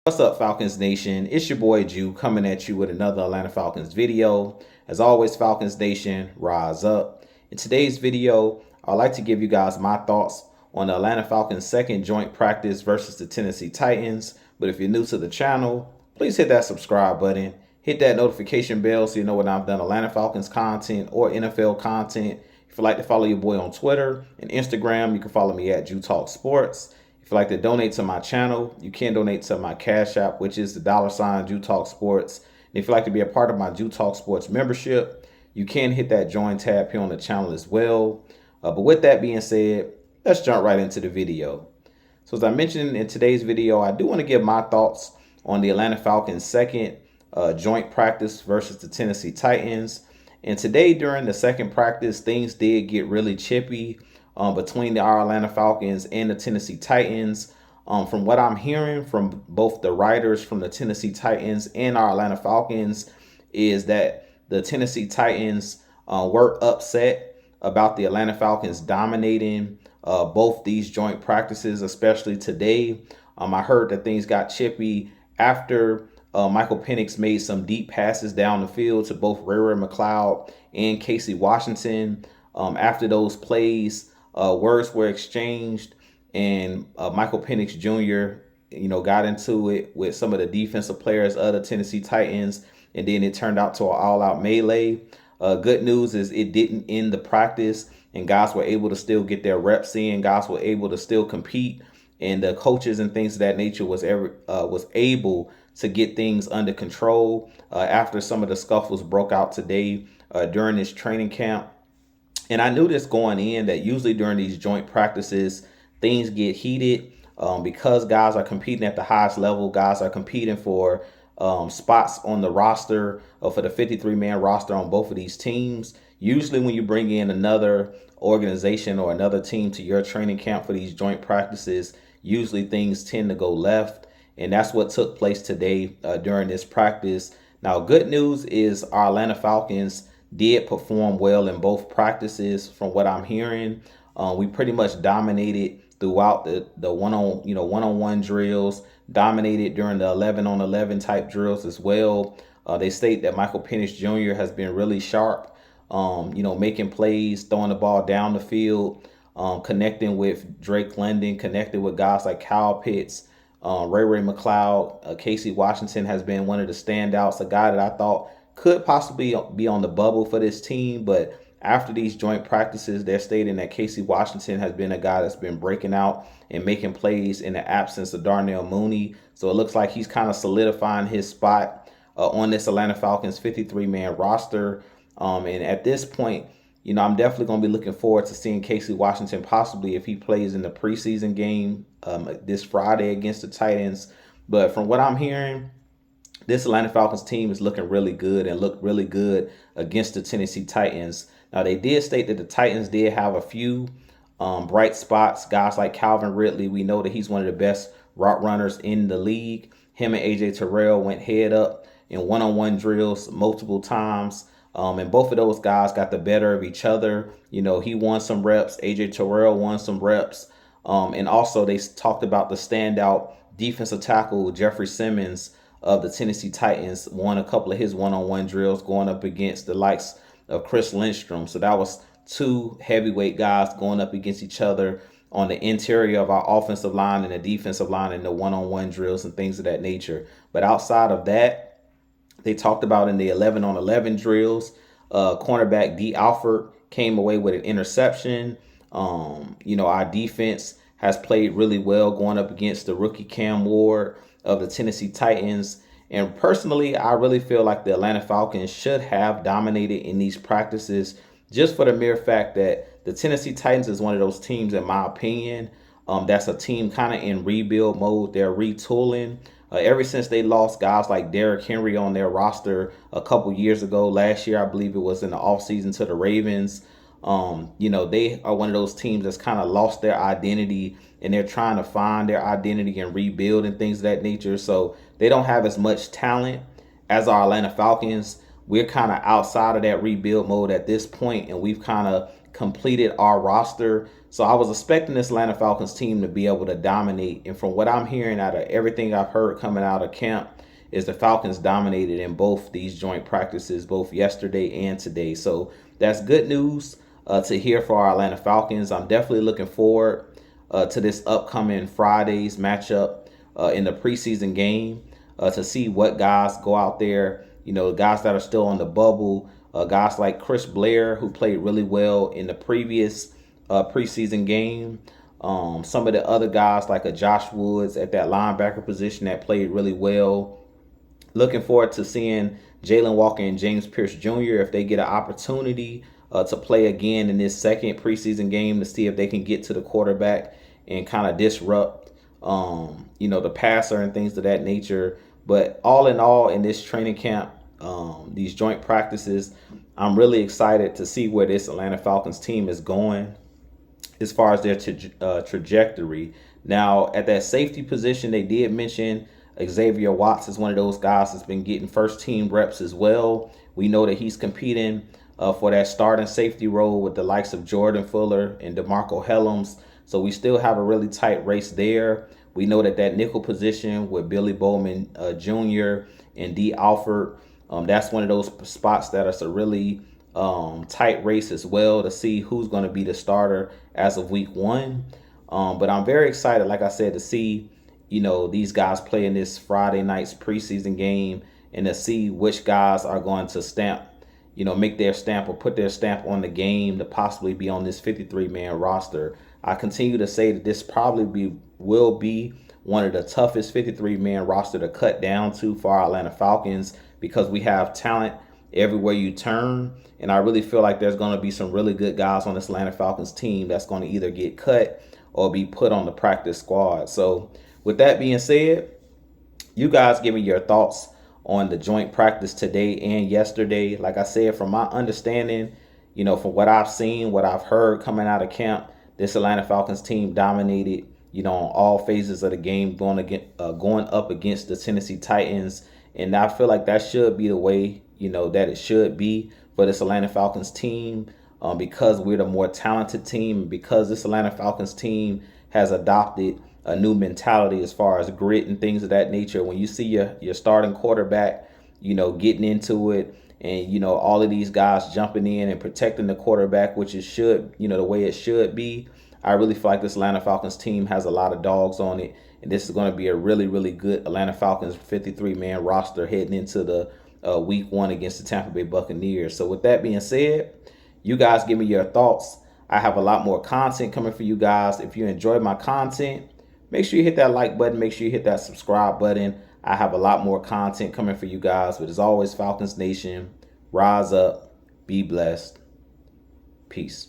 What's up, Falcons Nation? It's your boy Jew coming at you with another Atlanta Falcons video. As always, Falcons Nation, rise up. In today's video, I'd like to give you guys my thoughts on the Atlanta Falcons' second joint practice versus the Tennessee Titans. But if you're new to the channel, please hit that subscribe button. Hit that notification bell so you know when I've done Atlanta Falcons content or NFL content. If you'd like to follow your boy on Twitter and Instagram, you can follow me at Jew Talk Sports. If you'd like to donate to my channel, you can donate to my Cash App, which is the $ Jew Talk Sports. And if you'd like to be a part of my Jew Talk Sports membership, you can hit that join tab here on the channel as well. But with that being said, let's jump right into the video. So as I mentioned in today's video, I do want to give my thoughts on the Atlanta Falcons' second joint practice versus the Tennessee Titans. And today during the second practice, things did get really chippy between our Atlanta Falcons and the Tennessee Titans. From what I'm hearing from both the writers from the Tennessee Titans and our Atlanta Falcons is that the Tennessee Titans were upset about the Atlanta Falcons dominating both these joint practices, especially today. I heard that things got chippy after Michael Penix made some deep passes down the field to both Ray McCloud and Casey Washington. After those plays, words were exchanged, and Michael Penix Jr., got into it with some of the defensive players of the Tennessee Titans, and then it turned out to an all-out melee. Good news is it didn't end the practice, and guys were able to still get their reps in. Guys were able to still compete, and the coaches and things of that nature was able to get things under control after some of the scuffles broke out today during this training camp. And I knew this going in, that usually during these joint practices, things get heated because guys are competing at the highest level. Guys are competing for spots on the roster, for the 53-man roster on both of these teams. Usually when you bring in another organization or another team to your training camp for these joint practices, usually things tend to go left. And that's what took place today during this practice. Now, good news is our Atlanta Falcons did perform well in both practices. From what I'm hearing, we pretty much dominated throughout the one-on-one drills, dominated during the 11-on-11 type drills as well. They state that Michael Penix Jr. has been really sharp, making plays, throwing the ball down the field, connecting with Drake London, connecting with guys like Kyle Pitts, Ray McCloud. Casey Washington has been one of the standouts, a guy that I thought could possibly be on the bubble for this team. But after these joint practices, they're stating that Casey Washington has been a guy that's been breaking out and making plays in the absence of Darnell Mooney. So it looks like he's kind of solidifying his spot on this Atlanta Falcons 53-man roster. And at this point, I'm definitely going to be looking forward to seeing Casey Washington possibly if he plays in the preseason game this Friday against the Titans. But from what I'm hearing, this Atlanta Falcons team is looking really good and looked really good against the Tennessee Titans. Now, they did state that the Titans did have a few bright spots. Guys like Calvin Ridley, we know that he's one of the best route runners in the league. Him and A.J. Terrell went head up in one-on-one drills multiple times. And both of those guys got the better of each other. He won some reps. A.J. Terrell won some reps. And also they talked about the standout defensive tackle, Jeffrey Simmons of the Tennessee Titans, won a couple of his one-on-one drills going up against the likes of Chris Lindstrom. So that was two heavyweight guys going up against each other on the interior of our offensive line and the defensive line in the one-on-one drills and things of that nature. But outside of that, they talked about in the 11-on-11 drills, cornerback D. Alford came away with an interception. Our defense has played really well going up against the rookie Cam Ward of the Tennessee Titans. And personally, I really feel like the Atlanta Falcons should have dominated in these practices, just for the mere fact that the Tennessee Titans is one of those teams, in my opinion, that's a team kind of in rebuild mode. They're retooling. Ever since they lost guys like Derrick Henry on their roster a couple years ago, last year, I believe it was in the offseason, to the Ravens, they are one of those teams that's kind of lost their identity, and they're trying to find their identity and rebuild and things of that nature. So they don't have as much talent as our Atlanta Falcons. We're kind of outside of that rebuild mode at this point, and we've kind of completed our roster. So I was expecting this Atlanta Falcons team to be able to dominate. And from what I'm hearing out of everything I've heard coming out of camp, is the Falcons dominated in both these joint practices, both yesterday and today. So that's good news to hear for our Atlanta Falcons. I'm definitely looking forward to this upcoming Friday's matchup in the preseason game to see what guys go out there, guys that are still on the bubble, guys like Chris Blair, who played really well in the previous preseason game. Some of the other guys like a Josh Woods at that linebacker position that played really well. Looking forward to seeing Jalen Walker and James Pierce Jr. if they get an opportunity to play again in this second preseason game to see if they can get to the quarterback and kind of disrupt, the passer and things of that nature. But all in all, in this training camp, these joint practices, I'm really excited to see where this Atlanta Falcons team is going as far as their trajectory. Now, at that safety position, they did mention Xavier Watts is one of those guys that's been getting first team reps as well. We know that he's competing for that starting safety role with the likes of Jordan Fuller and DeMarco Helms. So we still have a really tight race there. We know that nickel position with Billy Bowman Jr. and D. Alford, that's one of those spots that is a really tight race as well to see who's going to be the starter as of week 1. But I'm very excited, like I said, to see these guys play in this Friday night's preseason game and to see which guys are going to stamp, make their stamp or put their stamp on the game to possibly be on this 53-man roster. I continue to say that this probably will be one of the toughest 53-man roster to cut down to for our Atlanta Falcons because we have talent everywhere you turn. And I really feel like there's going to be some really good guys on this Atlanta Falcons team that's going to either get cut or be put on the practice squad. So with that being said, you guys give me your thoughts on the joint practice today and yesterday. Like I said, from my understanding, from what I've seen, what I've heard coming out of camp, this Atlanta Falcons team dominated, on all phases of the game, going up against the Tennessee Titans. And I feel like that should be the way, that it should be for this Atlanta Falcons team because we're the more talented team, because this Atlanta Falcons team has adopted a new mentality as far as grit and things of that nature. When you see your starting quarterback, getting into it and, all of these guys jumping in and protecting the quarterback, which the way it should be. I really feel like this Atlanta Falcons team has a lot of dogs on it. And this is going to be a really, really good Atlanta Falcons 53-man roster heading into the week 1 against the Tampa Bay Buccaneers. So with that being said, you guys give me your thoughts. I have a lot more content coming for you guys. If you enjoy my content, make sure you hit that like button. Make sure you hit that subscribe button. I have a lot more content coming for you guys. But as always, Falcons Nation, rise up, be blessed. Peace.